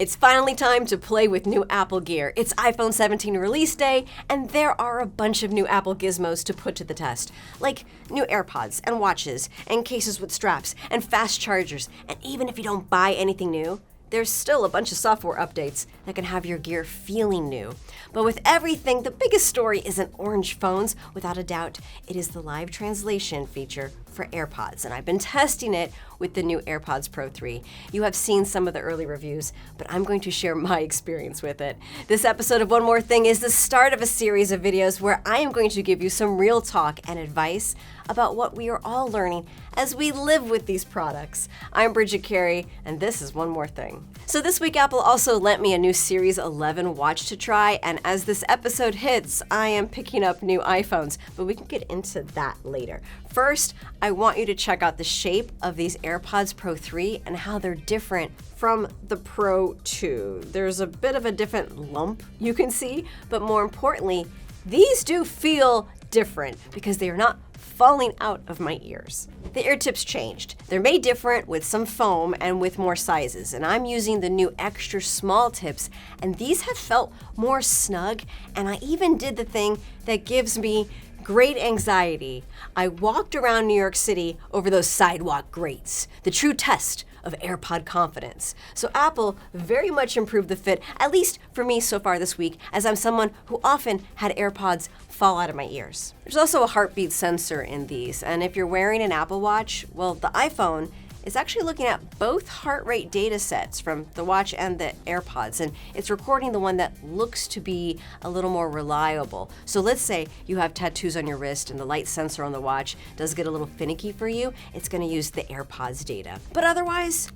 It's finally time to play with new Apple gear. It's iPhone 17 release day, and there are a bunch of new Apple gizmos to put to the test, like new AirPods and watches and cases with straps and fast chargers. And even if you don't buy anything new, there's still a bunch of software updates that can have your gear feeling new. But with everything, the biggest story isn't orange phones. Without a doubt, it is the live translation feature for AirPods, and I've been testing it with the new AirPods Pro 3. You have seen some of the early reviews, but I'm going to share my experience with it. This episode of One More Thing is the start of a series of videos where I am going to give you some real talk and advice about what we are all learning as we live with these products. I'm Bridget Carey, and this is One More Thing. So this week, Apple also lent me a new Series 11 watch to try, and as this episode hits, I am picking up new iPhones, but we can get into that later. First, I want you to check out the shape of these AirPods Pro 3 and how they're different from the Pro 2. There's a bit of a different lump you can see, but more importantly, these do feel different because they are not falling out of my ears. The ear tips changed. They're made different with some foam and with more sizes, and I'm using the new extra small tips, and these have felt more snug, and I even did the thing that gives me great anxiety. I walked around New York City over those sidewalk grates, the true test of AirPod confidence. So Apple very much improved the fit, at least for me so far this week, as I'm someone who often had AirPods fall out of my ears. There's also a heartbeat sensor in these, and if you're wearing an Apple Watch, well, the iPhone is actually looking at both heart rate data sets from the watch and the AirPods, and it's recording the one that looks to be a little more reliable. So let's say you have tattoos on your wrist and the light sensor on the watch does get a little finicky for you, it's going to use the AirPods data. But otherwise,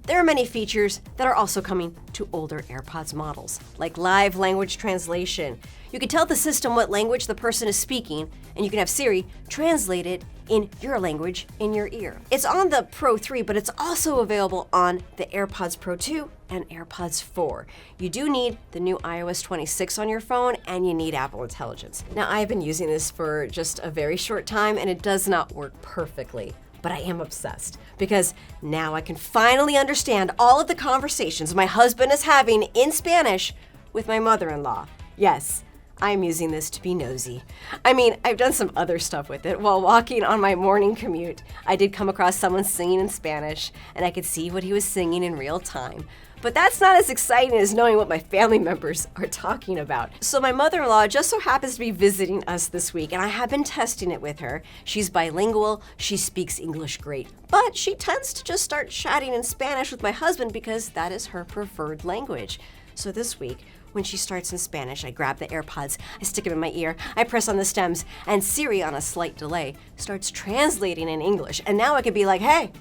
there are many features that are also coming to older AirPods models, like live language translation. You can tell the system what language the person is speaking, and you can have Siri translate it in your language in your ear. It's on the Pro 3, but it's also available on the AirPods Pro 2 and AirPods 4. You do need the new iOS 26 on your phone, and you need Apple Intelligence. Now, I've been using this for just a very short time, and it does not work perfectly. But I am obsessed because now I can finally understand all of the conversations my husband is having in Spanish with my mother-in-law. Yes, I'm using this to be nosy. I mean, I've done some other stuff with it. While walking on my morning commute, I did come across someone singing in Spanish, and I could see what he was singing in real time. But that's not as exciting as knowing what my family members are talking about. So my mother-in-law just so happens to be visiting us this week, and I have been testing it with her. She's bilingual, she speaks English great, but she tends to just start chatting in Spanish with my husband because that is her preferred language. So this week, when she starts in Spanish, I grab the AirPods, I stick them in my ear, I press on the stems, and Siri, on a slight delay, starts translating in English. And now I can be like, hey,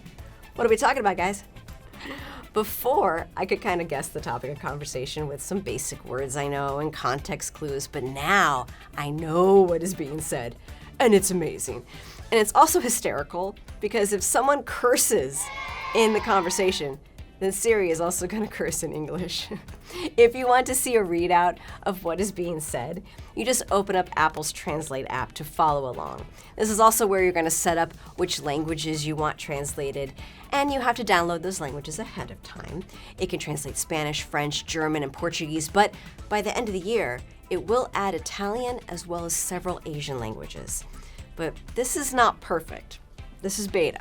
what are we talking about, guys? Before, I could kind of guess the topic of conversation with some basic words I know and context clues, but now I know what is being said, and it's amazing. And it's also hysterical because if someone curses in the conversation, then Siri is also going to curse in English. If you want to see a readout of what is being said, you just open up Apple's Translate app to follow along. This is also where you're going to set up which languages you want translated, and you have to download those languages ahead of time. It can translate Spanish, French, German, and Portuguese, but by the end of the year, it will add Italian as well as several Asian languages. But this is not perfect. This is beta,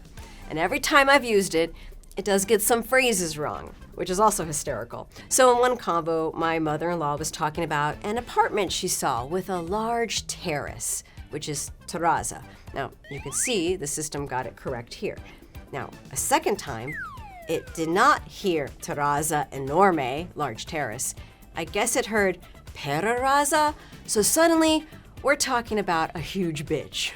and every time I've used it, it does get some phrases wrong, which is also hysterical. So in one convo, my mother-in-law was talking about an apartment she saw with a large terrace, which is terraza. Now, you can see the system got it correct here. Now, a second time, it did not hear terraza enorme, large terrace. I guess it heard peraraza, so suddenly we're talking about a huge bitch.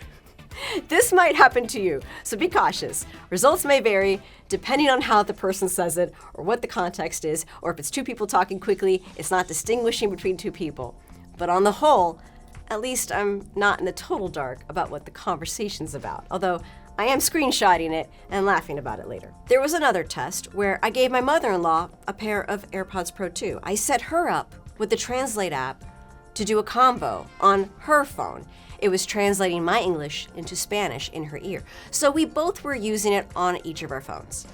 This might happen to you, so be cautious. Results may vary depending on how the person says it or what the context is, or if it's two people talking quickly, it's not distinguishing between two people. But on the whole, at least I'm not in the total dark about what the conversation's about, although I am screenshotting it and laughing about it later. There was another test where I gave my mother-in-law a pair of AirPods Pro 2. I set her up with the Translate app to do a combo on her phone. It was translating my English into Spanish in her ear. So we both were using it on each of our phones.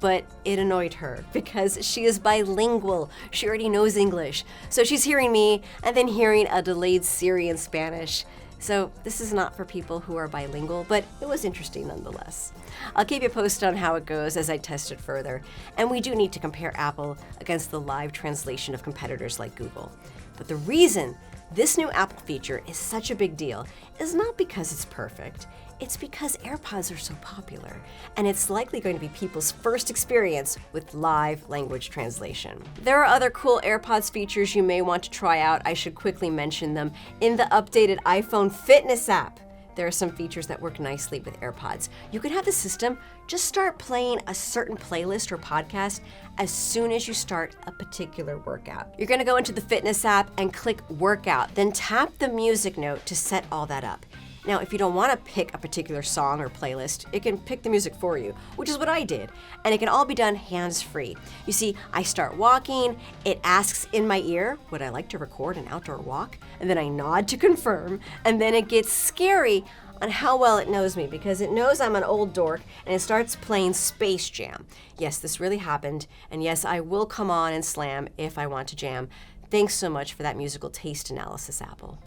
but it annoyed her because she is bilingual. She already knows English. So she's hearing me and then hearing a delayed Siri in Spanish. So this is not for people who are bilingual, but it was interesting nonetheless. I'll keep you posted on how it goes as I test it further. And we do need to compare Apple against the live translation of competitors like Google. But the reason this new Apple feature is such a big deal is not because it's perfect. It's because AirPods are so popular, and it's likely going to be people's first experience with live language translation. There are other cool AirPods features you may want to try out. I should quickly mention them. In the updated iPhone Fitness app, there are some features that work nicely with AirPods. You can have the system just start playing a certain playlist or podcast as soon as you start a particular workout. You're gonna go into the Fitness app and click Workout, then tap the music note to set all that up. Now, if you don't want to pick a particular song or playlist, it can pick the music for you, which is what I did. And it can all be done hands-free. You see, I start walking, it asks in my ear, would I like to record an outdoor walk? And then I nod to confirm, and then it gets scary on how well it knows me because it knows I'm an old dork and it starts playing Space Jam. Yes, this really happened, and yes, I will come on and slam if I want to jam. Thanks so much for that musical taste analysis, Apple.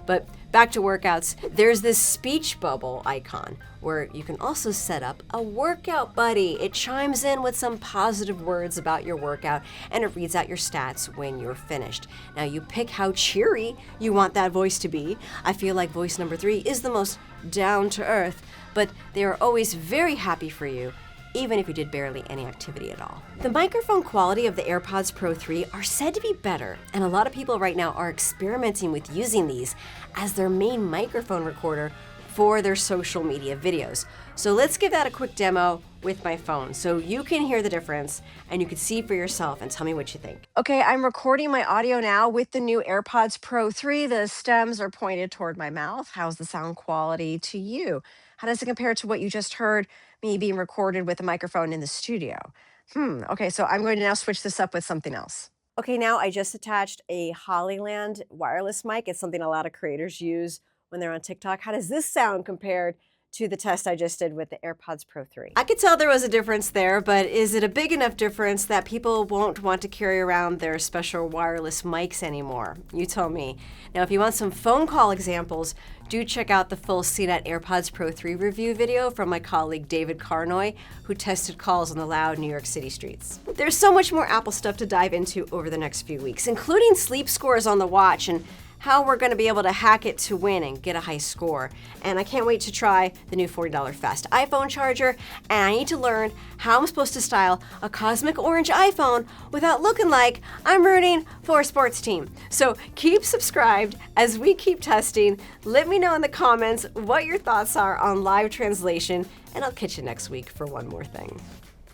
But back to workouts, there's this speech bubble icon where you can also set up a workout buddy. It chimes in with some positive words about your workout and it reads out your stats when you're finished. Now you pick how cheery you want that voice to be. I feel like voice number 3 is the most down to earth, but they are always very happy for you, even if you did barely any activity at all. The microphone quality of the AirPods Pro 3 are said to be better, and a lot of people right now are experimenting with using these as their main microphone recorder for their social media videos. So let's give that a quick demo with my phone so you can hear the difference and you can see for yourself and tell me what you think. Okay, I'm recording my audio now with the new AirPods Pro 3. The stems are pointed toward my mouth. How's the sound quality to you? How does it compare to what you just heard me being recorded with a microphone in the studio? Okay, so I'm going to now switch this up with something else. Okay, now I just attached a Hollyland wireless mic. It's something a lot of creators use when they're on TikTok. How does this sound compared to the test I just did with the AirPods Pro 3? I could tell there was a difference there, but is it a big enough difference that people won't want to carry around their special wireless mics anymore? You tell me. Now, if you want some phone call examples, do check out the full CNET AirPods Pro 3 review video from my colleague David Carnoy, who tested calls on the loud New York City streets. There's so much more Apple stuff to dive into over the next few weeks, including sleep scores on the watch and how we're going to be able to hack it to win and get a high score. And I can't wait to try the new $40 fast iPhone charger, and I need to learn how I'm supposed to style a cosmic orange iPhone without looking like I'm rooting for a sports team. So keep subscribed as we keep testing. Let me know in the comments what your thoughts are on live translation, and I'll catch you next week for one more thing.